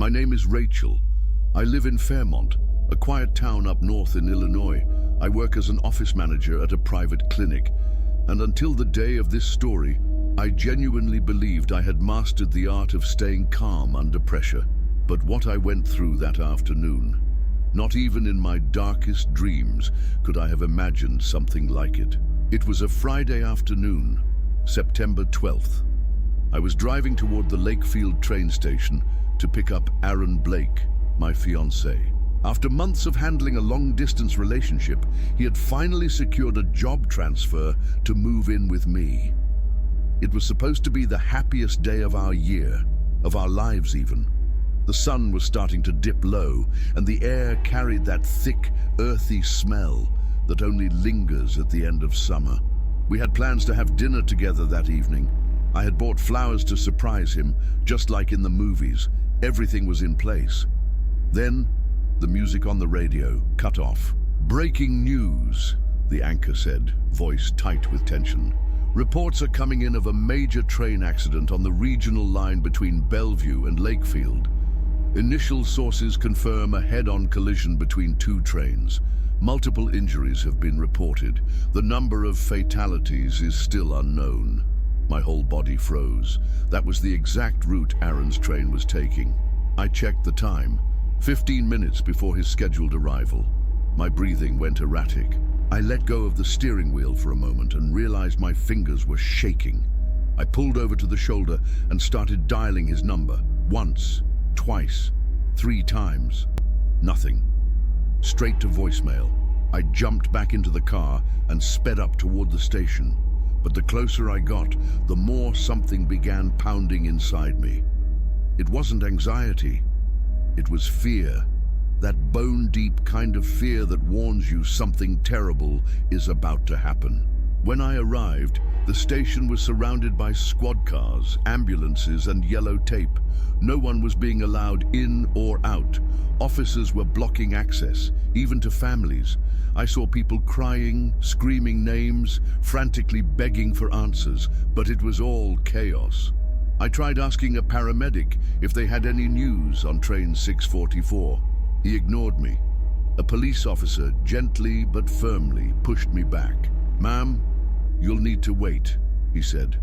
My name is Rachel. I live in Fairmont, a quiet town up north in Illinois. I work as an office manager at a private clinic, and until the day of this story, I genuinely believed I had mastered the art of staying calm under pressure. But what I went through that afternoon, not even in my darkest dreams could I have imagined something like it. It was a Friday afternoon, September 12th. I was driving toward the Lakefield train station to pick up Aaron Blake, my fiancé. After months of handling a long-distance relationship, he had finally secured a job transfer to move in with me. It was supposed to be the happiest day of our year, of our lives even. The sun was starting to dip low, and the air carried that thick, earthy smell that only lingers at the end of summer. We had plans to have dinner together that evening. I had bought flowers to surprise him, just like in the movies. Everything was in place. Then, the music on the radio cut off. "Breaking news," the anchor said, voice tight with tension. "Reports are coming in of a major train accident on the regional line between Bellevue and Lakefield. Initial sources confirm a head-on collision between two trains. Multiple injuries have been reported. The number of fatalities is still unknown." My whole body froze. That was the exact route Aaron's train was taking. I checked the time, 15 minutes before his scheduled arrival. My breathing went erratic. I let go of the steering wheel for a moment and realized my fingers were shaking. I pulled over to the shoulder and started dialing his number. Once, twice, 3 times. Nothing. Straight to voicemail. I jumped back into the car and sped up toward the station. But the closer I got, the more something began pounding inside me. It wasn't anxiety. It was fear. That bone-deep kind of fear that warns you something terrible is about to happen. When I arrived, the station was surrounded by squad cars, ambulances, and yellow tape. No one was being allowed in or out. Officers were blocking access, even to families. I saw people crying, screaming names, frantically begging for answers, but it was all chaos. I tried asking a paramedic if they had any news on train 644. He ignored me. A police officer gently but firmly pushed me back. "Ma'am, you'll need to wait," he said.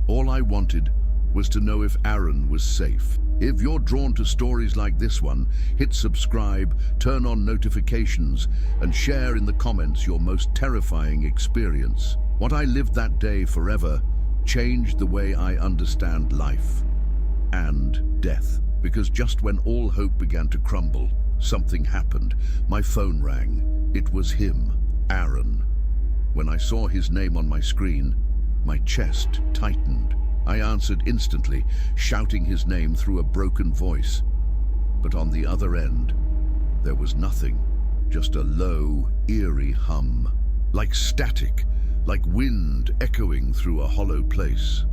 All I wanted was to know if Aaron was safe. If you're drawn to stories like this one, hit subscribe, turn on notifications, and share in the comments your most terrifying experience. What I lived that day forever changed the way I understand life and death. Because just when all hope began to crumble, something happened. My phone rang. It was him, Aaron. When I saw his name on my screen, my chest tightened. I answered instantly, shouting his name through a broken voice. But on the other end, there was nothing, just a low, eerie hum, like static, like wind echoing through a hollow place.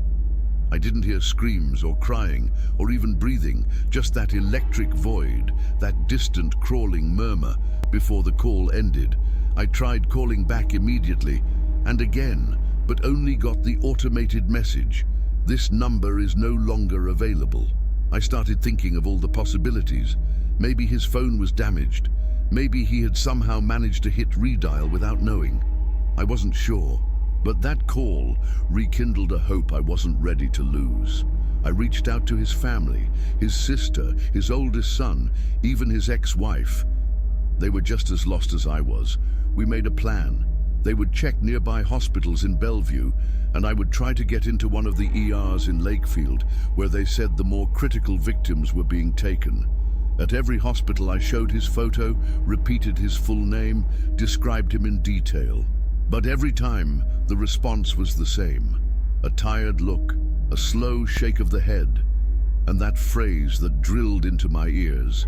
I didn't hear screams or crying or even breathing, just that electric void, that distant crawling murmur. Before the call ended, I tried calling back immediately, and again, but only got the automated message. "This number is no longer available." I started thinking of all the possibilities. Maybe his phone was damaged. Maybe he had somehow managed to hit redial without knowing. I wasn't sure, but that call rekindled a hope I wasn't ready to lose. I reached out to his family, his sister, his oldest son, even his ex-wife. They were just as lost as I was. We made a plan. They would check nearby hospitals in Bellevue, and I would try to get into one of the ERs in Lakefield, where they said the more critical victims were being taken. At every hospital I showed his photo, repeated his full name, described him in detail. But every time, the response was the same. A tired look, a slow shake of the head, and that phrase that drilled into my ears.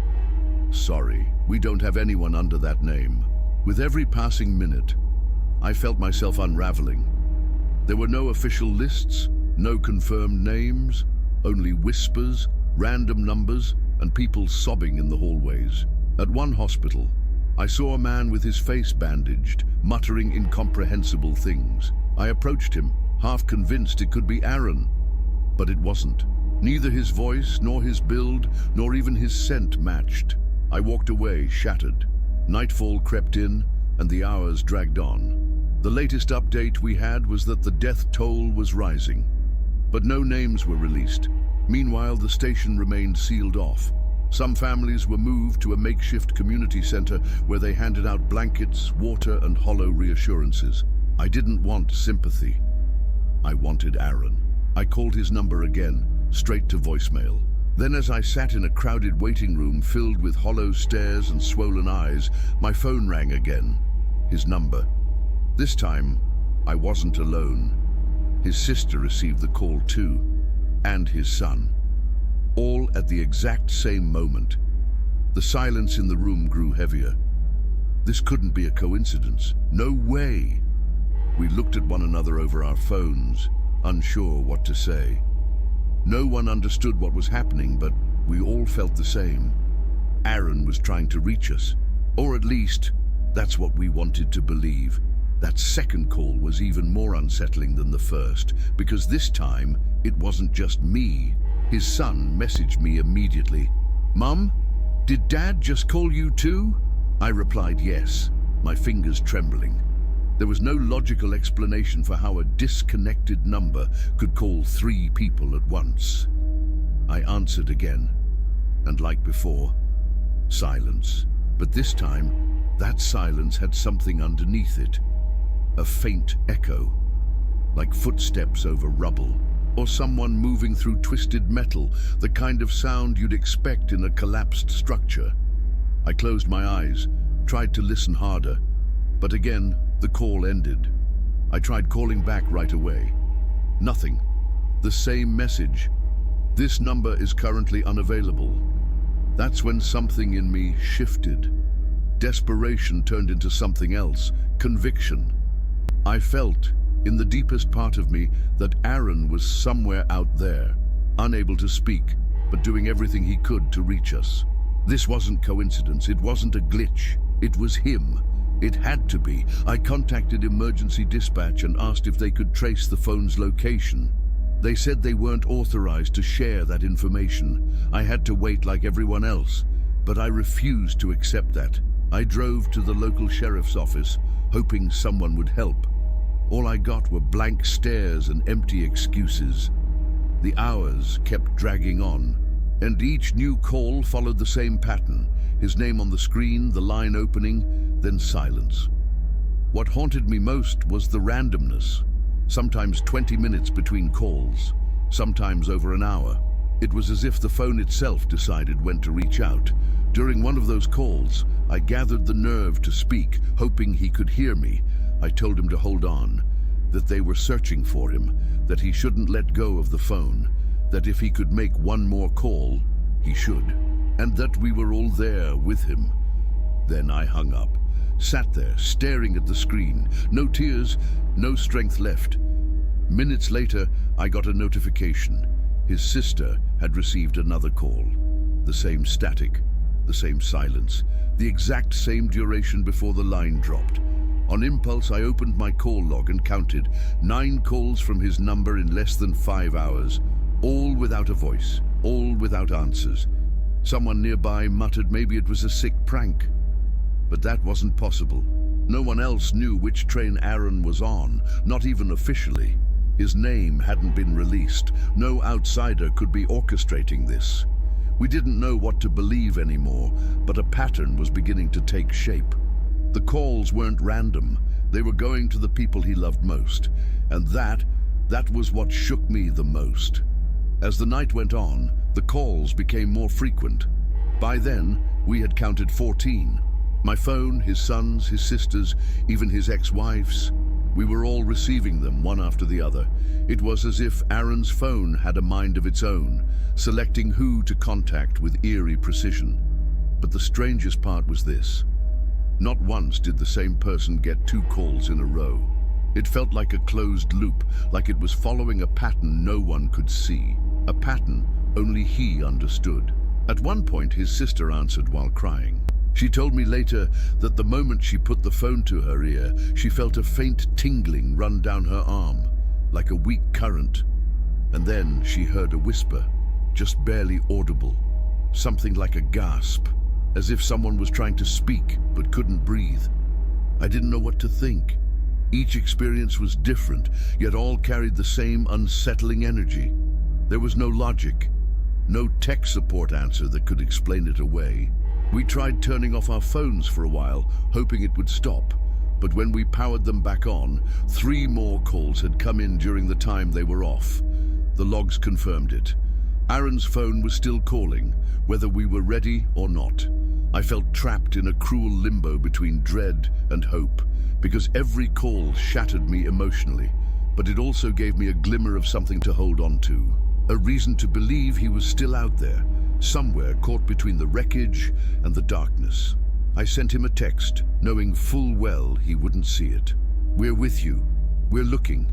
"Sorry, we don't have anyone under that name." With every passing minute, I felt myself unraveling. There were no official lists, no confirmed names, only whispers, random numbers, and people sobbing in the hallways. At one hospital, I saw a man with his face bandaged, muttering incomprehensible things. I approached him, half convinced it could be Aaron, but it wasn't. Neither his voice, nor his build, nor even his scent matched. I walked away, shattered. Nightfall crept in, and the hours dragged on. The latest update we had was that the death toll was rising. But no names were released. Meanwhile, the station remained sealed off. Some families were moved to a makeshift community center where they handed out blankets, water, and hollow reassurances. I didn't want sympathy. I wanted Aaron. I called his number again, straight to voicemail. Then, as I sat in a crowded waiting room filled with hollow stares and swollen eyes, my phone rang again. His number. This time, I wasn't alone. His sister received the call too, and his son. All at the exact same moment. The silence in the room grew heavier. This couldn't be a coincidence. No way! We looked at one another over our phones, unsure what to say. No one understood what was happening, but we all felt the same. Aaron was trying to reach us, or at least, that's what we wanted to believe. That second call was even more unsettling than the first, because this time, it wasn't just me. His son messaged me immediately. "Mum, did Dad just call you too?" I replied yes, my fingers trembling. There was no logical explanation for how a disconnected number could call 3 people at once. I answered again, and like before, silence. But this time, that silence had something underneath it. A faint echo, like footsteps over rubble, or someone moving through twisted metal, the kind of sound you'd expect in a collapsed structure. I closed my eyes, tried to listen harder, but again, the call ended. I tried calling back right away. Nothing. The same message. "This number is currently unavailable." That's when something in me shifted. Desperation turned into something else, conviction. I felt, in the deepest part of me, that Aaron was somewhere out there, unable to speak, but doing everything he could to reach us. This wasn't coincidence, it wasn't a glitch, it was him. It had to be. I contacted emergency dispatch and asked if they could trace the phone's location. They said they weren't authorized to share that information. I had to wait like everyone else, but I refused to accept that. I drove to the local sheriff's office, hoping someone would help. All I got were blank stares and empty excuses. The hours kept dragging on, and each new call followed the same pattern. His name on the screen, the line opening, then silence. What haunted me most was the randomness. Sometimes 20 minutes between calls, sometimes over an hour. It was as if the phone itself decided when to reach out. During one of those calls, I gathered the nerve to speak, hoping he could hear me. I told him to hold on, that they were searching for him, that he shouldn't let go of the phone, that if he could make one more call, he should, and that we were all there with him. Then I hung up, sat there staring at the screen, no tears, no strength left. Minutes later, I got a notification. His sister had received another call. The same static, the same silence, the exact same duration before the line dropped. On impulse, I opened my call log and counted 9 calls from his number in less than 5 hours, all without a voice, all without answers. Someone nearby muttered maybe it was a sick prank. But that wasn't possible. No one else knew which train Aaron was on, not even officially. His name hadn't been released. No outsider could be orchestrating this. We didn't know what to believe anymore, but a pattern was beginning to take shape. The calls weren't random. They were going to the people he loved most. And that was what shook me the most. As the night went on, the calls became more frequent. By then, we had counted 14. My phone, his son's, his sister's, even his ex-wife's. We were all receiving them, one after the other. It was as if Aaron's phone had a mind of its own, selecting who to contact with eerie precision. But the strangest part was this. Not once did the same person get 2 calls in a row. It felt like a closed loop, like it was following a pattern no one could see. A pattern only he understood. At one point, his sister answered while crying. She told me later that the moment she put the phone to her ear, she felt a faint tingling run down her arm, like a weak current. And then she heard a whisper. just barely audible. Something like a gasp, as if someone was trying to speak but couldn't breathe. I didn't know what to think. Each experience was different, yet all carried the same unsettling energy. There was no logic, no tech support answer that could explain it away. We tried turning off our phones for a while, hoping it would stop. But when we powered them back on, 3 more calls had come in during the time they were off. The logs confirmed it. Aaron's phone was still calling, whether we were ready or not. I felt trapped in a cruel limbo between dread and hope, because every call shattered me emotionally, but it also gave me a glimmer of something to hold on to. A reason to believe he was still out there, somewhere caught between the wreckage and the darkness. I sent him a text, knowing full well he wouldn't see it. "We're with you. We're looking.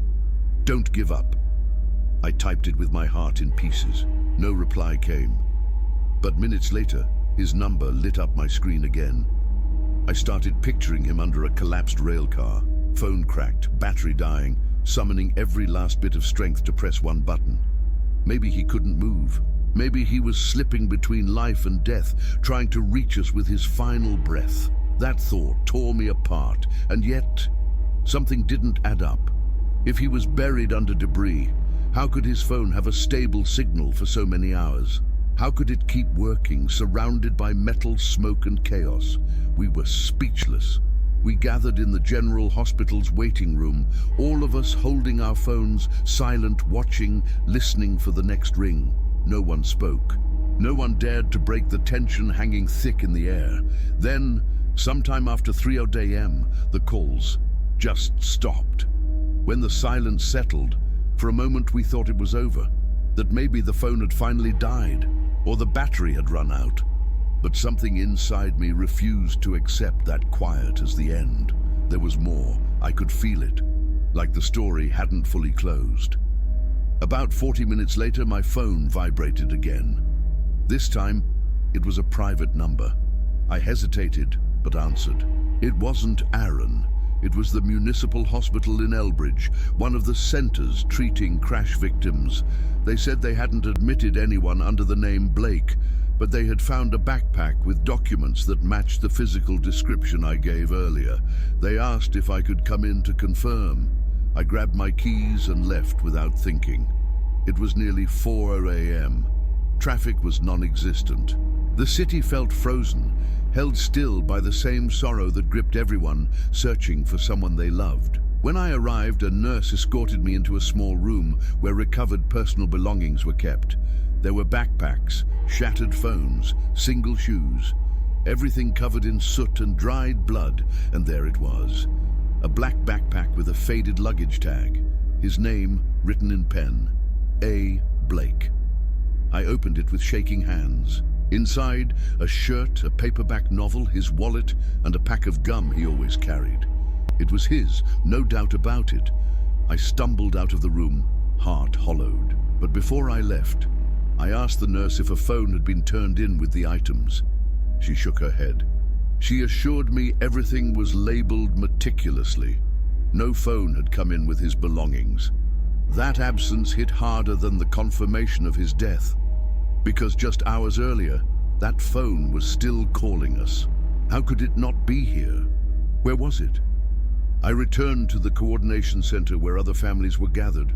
Don't give up." I typed it with my heart in pieces. No reply came. But minutes later, his number lit up my screen again. I started picturing him under a collapsed railcar, phone cracked, battery dying, summoning every last bit of strength to press one button. Maybe he couldn't move. Maybe he was slipping between life and death, trying to reach us with his final breath. That thought tore me apart, and yet something didn't add up. If he was buried under debris, how could his phone have a stable signal for so many hours? How could it keep working, surrounded by metal, smoke and chaos? We were speechless. We gathered in the General Hospital's waiting room, all of us holding our phones, silent, watching, listening for the next ring. No one spoke. No one dared to break the tension hanging thick in the air. Then, sometime after 3:00 a.m., the calls just stopped. When the silence settled, for a moment we thought it was over, that maybe the phone had finally died, or the battery had run out. But something inside me refused to accept that quiet as the end. There was more. I could feel it, like the story hadn't fully closed. About 40 minutes later, my phone vibrated again. This time, it was a private number. I hesitated, but answered. It wasn't Aaron. It was the municipal hospital in Elbridge, one of the centers treating crash victims. They said they hadn't admitted anyone under the name Blake, but they had found a backpack with documents that matched the physical description I gave earlier. They asked if I could come in to confirm. I grabbed my keys and left without thinking. It was nearly 4 a.m. Traffic was non-existent. The city felt frozen, held still by the same sorrow that gripped everyone searching for someone they loved. When I arrived, a nurse escorted me into a small room where recovered personal belongings were kept. There were backpacks, shattered phones, single shoes, everything covered in soot and dried blood, and there it was. A black backpack with a faded luggage tag, his name written in pen, A. Blake. I opened it with shaking hands. Inside, a shirt, a paperback novel, his wallet, and a pack of gum he always carried. It was his, no doubt about it. I stumbled out of the room, heart hollowed. But before I left, I asked the nurse if a phone had been turned in with the items. She shook her head. She assured me everything was labeled meticulously. No phone had come in with his belongings. That absence hit harder than the confirmation of his death, because just hours earlier, that phone was still calling us. How could it not be here? Where was it? I returned to the coordination center where other families were gathered.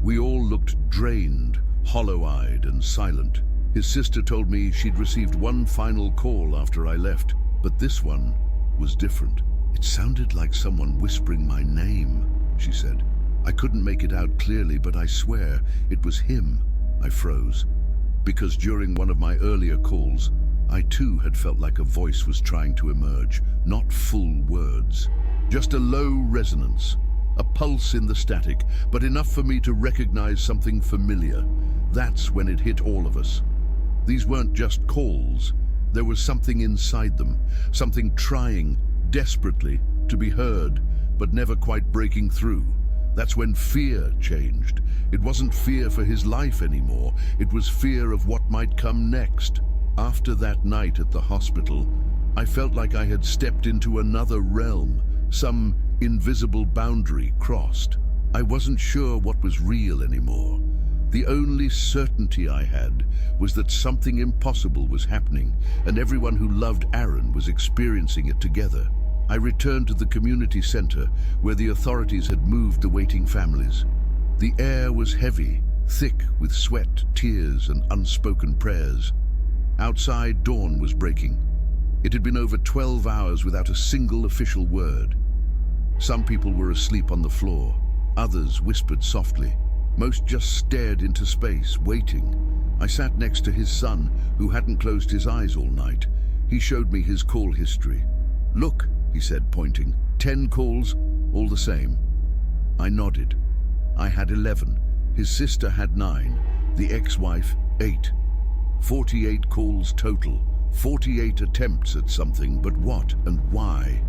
We all looked drained, hollow-eyed and silent. His sister told me she'd received one final call after I left, but this one was different. It sounded like someone whispering my name, she said. I couldn't make it out clearly, but I swear it was him. I froze, because during one of my earlier calls, I too had felt like a voice was trying to emerge, not full words. Just a low resonance, a pulse in the static, but enough for me to recognize something familiar. That's when it hit all of us. These weren't just calls. There was something inside them, something trying desperately to be heard, but never quite breaking through. That's when fear changed. It wasn't fear for his life anymore. It was fear of what might come next. After that night at the hospital, I felt like I had stepped into another realm, some invisible boundary crossed. I wasn't sure what was real anymore. The only certainty I had was that something impossible was happening, and everyone who loved Aaron was experiencing it together. I returned to the community center, where the authorities had moved the waiting families. The air was heavy, thick with sweat, tears, and unspoken prayers. Outside, dawn was breaking. It had been over 12 hours without a single official word. Some people were asleep on the floor. Others whispered softly. Most just stared into space, waiting. I sat next to his son, who hadn't closed his eyes all night. He showed me his call history. "Look," he said, pointing. 10 calls, all the same. I nodded. I had 11. His sister had 9. The ex-wife, 8. 48 calls total. 48 attempts at something, but what and why?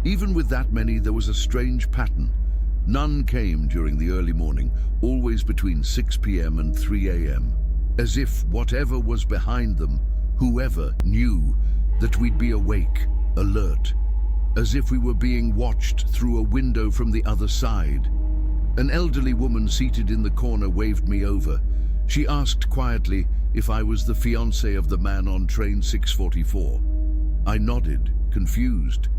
Even with that many, there was a strange pattern. None came during the early morning, always between 6 p.m. and 3 a.m. As if whatever was behind them, whoever, knew that we'd be awake, alert. As if we were being watched through a window from the other side. An elderly woman seated in the corner waved me over. She asked quietly if I was the fiancé of the man on train 644. I nodded, confused.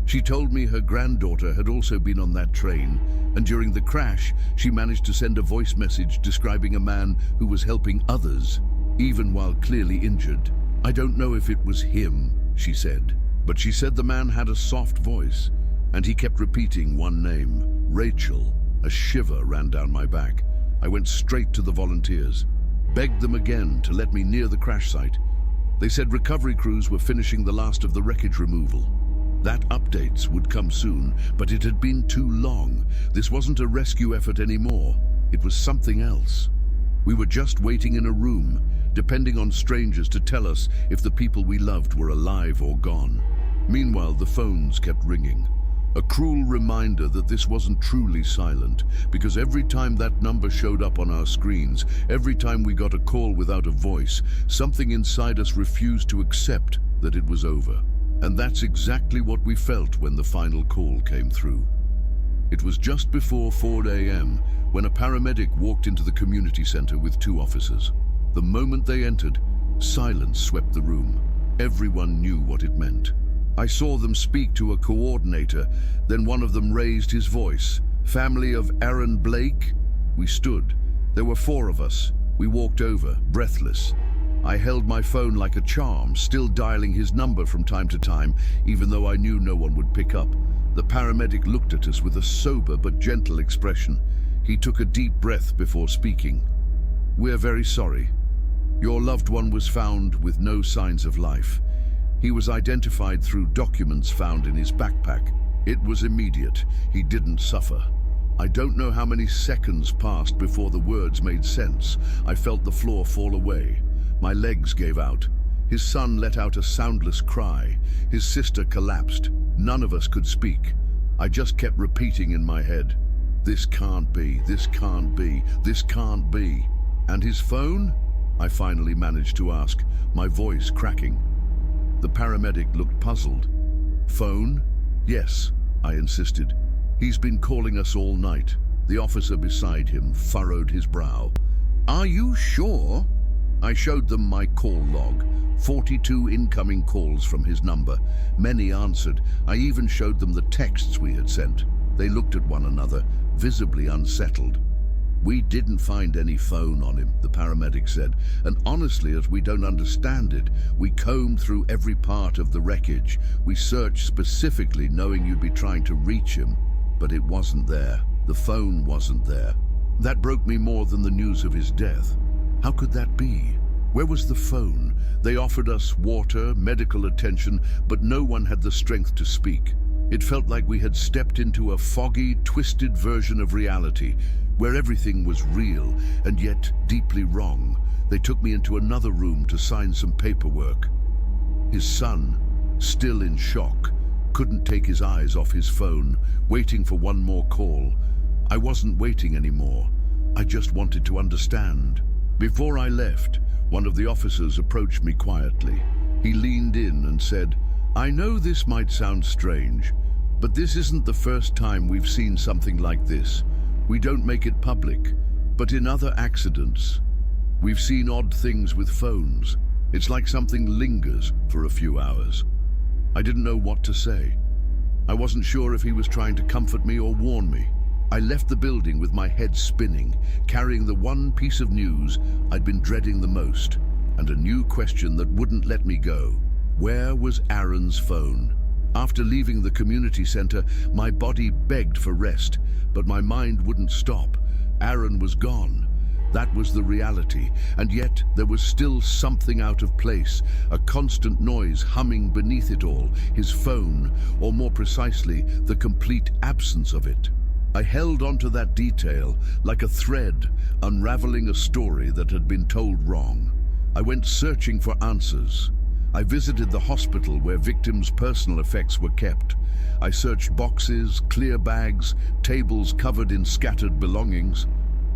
She told me her granddaughter had also been on that train, and during the crash, she managed to send a voice message describing a man who was helping others, even while clearly injured. "I don't know if it was him," she said, but she said the man had a soft voice, and he kept repeating one name, Rachel. A shiver ran down my back. I went straight to the volunteers, begged them again to let me near the crash site. They said recovery crews were finishing the last of the wreckage removal. That updates would come soon, but it had been too long. This wasn't a rescue effort anymore. It was something else. We were just waiting in a room, depending on strangers to tell us if the people we loved were alive or gone. Meanwhile, the phones kept ringing. A cruel reminder that this wasn't truly silent, because every time that number showed up on our screens, every time we got a call without a voice, something inside us refused to accept that it was over. And that's exactly what we felt when the final call came through. It was just before 4 a.m. when a paramedic walked into the community center with 2 officers. The moment they entered, silence swept the room. Everyone knew what it meant. I saw them speak to a coordinator, then one of them raised his voice. "Family of Aaron Blake?" We stood. There were 4 of us. We walked over, breathless. I held my phone like a charm, still dialing his number from time to time, even though I knew no one would pick up. The paramedic looked at us with a sober but gentle expression. He took a deep breath before speaking. "We're very sorry. Your loved one was found with no signs of life. He was identified through documents found in his backpack. It was immediate. He didn't suffer." I don't know how many seconds passed before the words made sense. I felt the floor fall away. My legs gave out. His son let out a soundless cry. His sister collapsed. None of us could speak. I just kept repeating in my head, "This can't be, this can't be, this can't be." "And his phone?" I finally managed to ask, my voice cracking. The paramedic looked puzzled. "Phone?" "Yes," I insisted. "He's been calling us all night." The officer beside him furrowed his brow. "Are you sure?" I showed them my call log, 42 incoming calls from his number. Many answered. I even showed them the texts we had sent. They looked at one another, visibly unsettled. "We didn't find any phone on him," the paramedic said, "and honestly, as we don't understand it, we combed through every part of the wreckage. We searched specifically knowing you'd be trying to reach him, but it wasn't there. The phone wasn't there. That broke me more than the news of his death. How could that be? Where was the phone? They offered us water, medical attention, but no one had the strength to speak. It felt like we had stepped into a foggy, twisted version of reality, where everything was real and yet deeply wrong. They took me into another room to sign some paperwork. His son, still in shock, couldn't take his eyes off his phone, waiting for one more call. I wasn't waiting anymore. I just wanted to understand. Before I left, one of the officers approached me quietly. He leaned in and said, "I know this might sound strange, but this isn't the first time we've seen something like this. We don't make it public. But in other accidents, we've seen odd things with phones. It's like something lingers for a few hours. I didn't know what to say. I wasn't sure if he was trying to comfort me or warn me. I left the building with my head spinning, carrying the one piece of news I'd been dreading the most, and a new question that wouldn't let me go. Where was Aaron's phone? After leaving the community center, my body begged for rest, but my mind wouldn't stop. Aaron was gone. That was the reality, and yet there was still something out of place, a constant noise humming beneath it all, his phone, or more precisely, the complete absence of it. I held onto that detail like a thread, unraveling a story that had been told wrong. I went searching for answers. I visited the hospital where victims' personal effects were kept. I searched boxes, clear bags, tables covered in scattered belongings,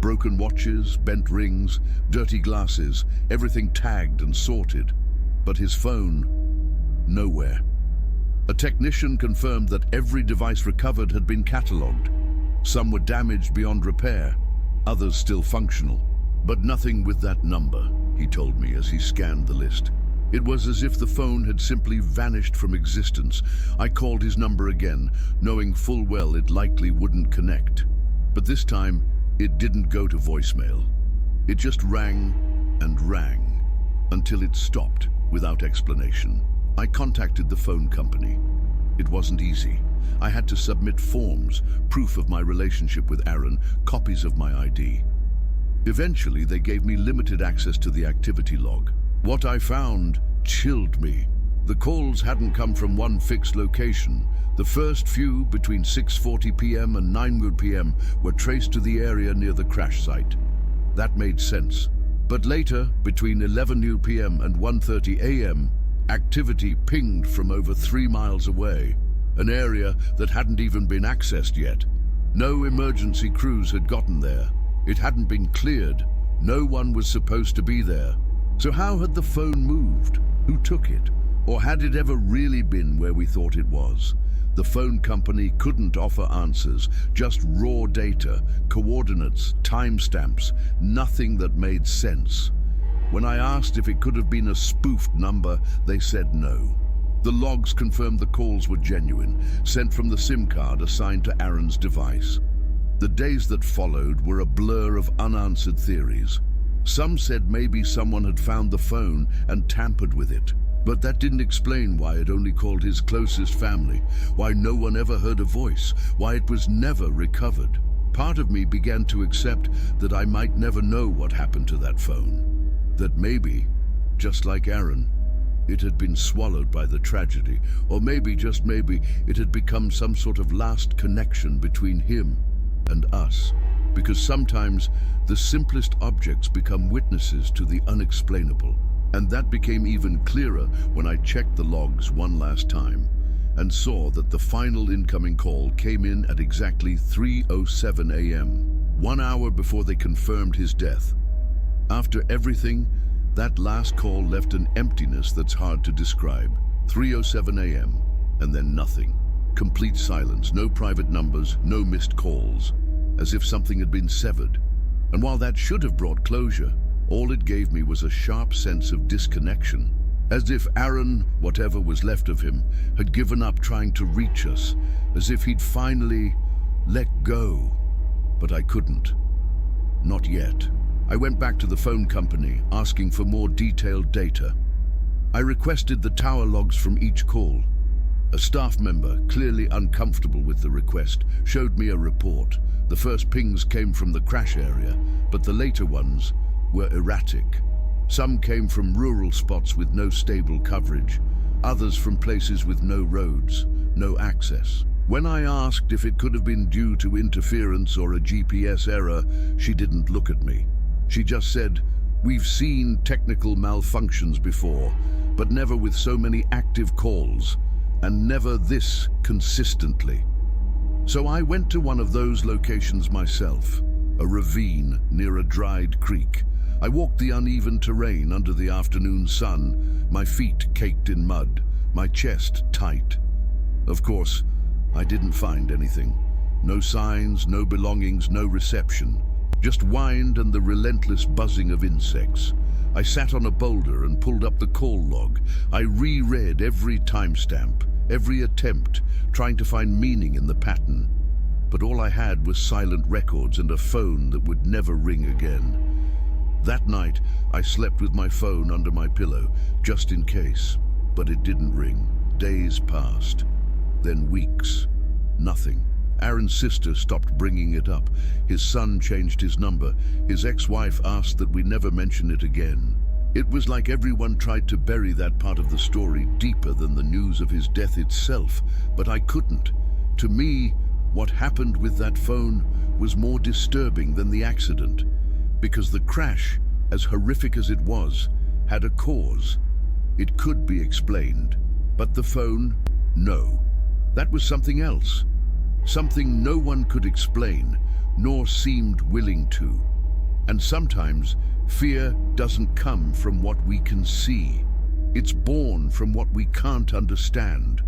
broken watches, bent rings, dirty glasses, everything tagged and sorted. But his phone, nowhere. A technician confirmed that every device recovered had been catalogued. Some were damaged beyond repair, others still functional. But nothing with that number, he told me as he scanned the list. It was as if the phone had simply vanished from existence. I called his number again, knowing full well it likely wouldn't connect. But this time, it didn't go to voicemail. It just rang and rang until it stopped without explanation. I contacted the phone company. It wasn't easy. I had to submit forms, proof of my relationship with Aaron, copies of my ID. Eventually, they gave me limited access to the activity log. What I found chilled me. The calls hadn't come from one fixed location. The first few, between 6:40 p.m. and 9 p.m., were traced to the area near the crash site. That made sense. But later, between 11 p.m. and 1:30 a.m., activity pinged from over 3 miles away, an area that hadn't even been accessed yet. No emergency crews had gotten there. It hadn't been cleared. No one was supposed to be there. So how had the phone moved? Who took it? Or had it ever really been where we thought it was? The phone company couldn't offer answers, just raw data, coordinates, timestamps, nothing that made sense. When I asked if it could have been a spoofed number, they said no. The logs confirmed the calls were genuine, sent from the SIM card assigned to Aaron's device. The days that followed were a blur of unanswered theories. Some said maybe someone had found the phone and tampered with it. But that didn't explain why it only called his closest family, why no one ever heard a voice, why it was never recovered. Part of me began to accept that I might never know what happened to that phone. That maybe, just like Aaron, it had been swallowed by the tragedy, or maybe, just maybe, it had become some sort of last connection between him and us. Because sometimes the simplest objects become witnesses to the unexplainable. And that became even clearer when I checked the logs one last time and saw that the final incoming call came in at exactly 3:07 a.m., 1 hour before they confirmed his death. After everything, that last call left an emptiness that's hard to describe. 3:07 a.m. and then nothing. Complete silence, no private numbers, no missed calls, as if something had been severed. And while that should have brought closure, all it gave me was a sharp sense of disconnection, as if Aaron, whatever was left of him, had given up trying to reach us, as if he'd finally let go. But I couldn't. Not yet. I went back to the phone company, asking for more detailed data. I requested the tower logs from each call. A staff member, clearly uncomfortable with the request, showed me a report. The first pings came from the crash area, but the later ones were erratic. Some came from rural spots with no stable coverage, others from places with no roads, no access. When I asked if it could have been due to interference or a GPS error, she didn't look at me. She just said, "We've seen technical malfunctions before, but never with so many active calls, and never this consistently." So I went to one of those locations myself, a ravine near a dried creek. I walked the uneven terrain under the afternoon sun, my feet caked in mud, my chest tight. Of course, I didn't find anything. No signs, no belongings, no reception. just wind and the relentless buzzing of insects. I sat on a boulder and pulled up the call log. I reread every timestamp, every attempt, trying to find meaning in the pattern. But all I had was silent records and a phone that would never ring again. That night, I slept with my phone under my pillow, just in case. But it didn't ring. Days passed. Then weeks. Nothing. Aaron's sister stopped bringing it up. His son changed his number. His ex-wife asked that we never mention it again. It was like everyone tried to bury that part of the story deeper than the news of his death itself, but I couldn't. To me, what happened with that phone was more disturbing than the accident, because the crash, as horrific as it was, had a cause. It could be explained, but the phone, no. That was something else. Something no one could explain, nor seemed willing to. And sometimes, fear doesn't come from what we can see. It's born from what we can't understand,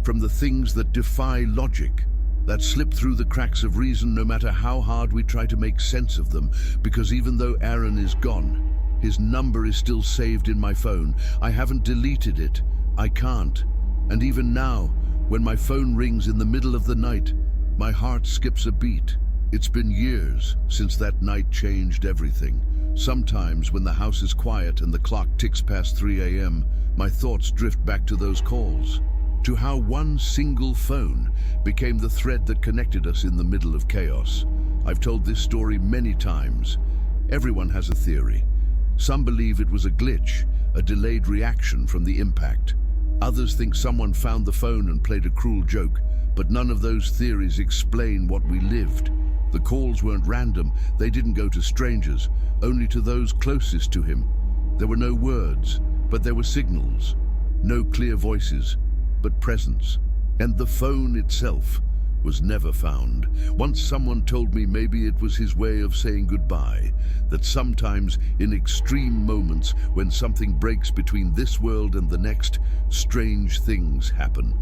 from the things that defy logic, that slip through the cracks of reason no matter how hard we try to make sense of them, because even though Aaron is gone, his number is still saved in my phone. I haven't deleted it. I can't. And even now, when my phone rings in the middle of the night, my heart skips a beat. It's been years since that night changed everything. Sometimes when the house is quiet and the clock ticks past 3 a.m., my thoughts drift back to those calls, to how one single phone became the thread that connected us in the middle of chaos. I've told this story many times. Everyone has a theory. Some believe it was a glitch, a delayed reaction from the impact. Others think someone found the phone and played a cruel joke, but none of those theories explain what we lived. The calls weren't random. They didn't go to strangers, only to those closest to him. There were no words, but there were signals. No clear voices, but presence. And the phone itself was never found. Once someone told me maybe it was his way of saying goodbye, that sometimes in extreme moments when something breaks between this world and the next, strange things happen.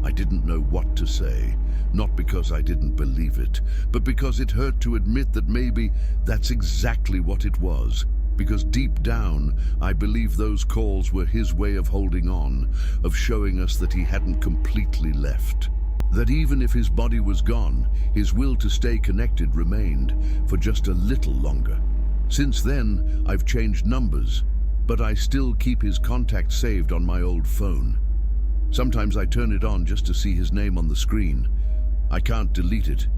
I didn't know what to say, not because I didn't believe it, but because it hurt to admit that maybe that's exactly what it was. Because deep down, I believe those calls were his way of holding on, of showing us that he hadn't completely left. That even if his body was gone, his will to stay connected remained for just a little longer. Since then, I've changed numbers, but I still keep his contact saved on my old phone. Sometimes I turn it on just to see his name on the screen. I can't delete it.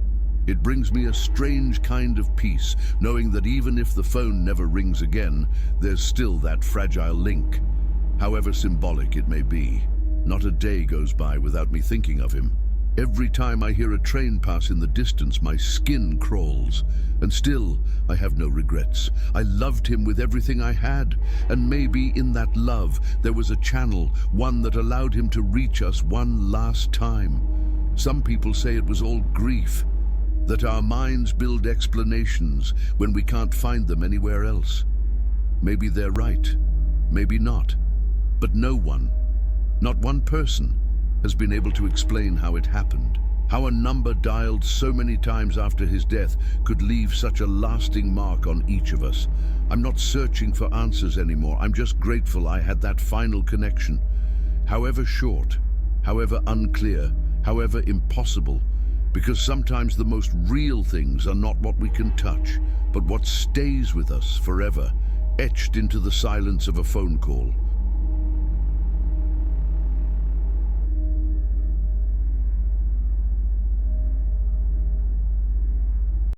It brings me a strange kind of peace, knowing that even if the phone never rings again, there's still that fragile link, however symbolic it may be. Not a day goes by without me thinking of him. Every time I hear a train pass in the distance, my skin crawls. And still, I have no regrets. I loved him with everything I had. And maybe in that love, there was a channel, one that allowed him to reach us one last time. Some people say it was all grief, that our minds build explanations when we can't find them anywhere else. Maybe they're right, maybe not. But no one, not one person, has been able to explain how it happened. How a number dialed so many times after his death could leave such a lasting mark on each of us. I'm not searching for answers anymore. I'm just grateful I had that final connection. However short, however unclear, however impossible, because sometimes the most real things are not what we can touch, but what stays with us forever, etched into the silence of a phone call.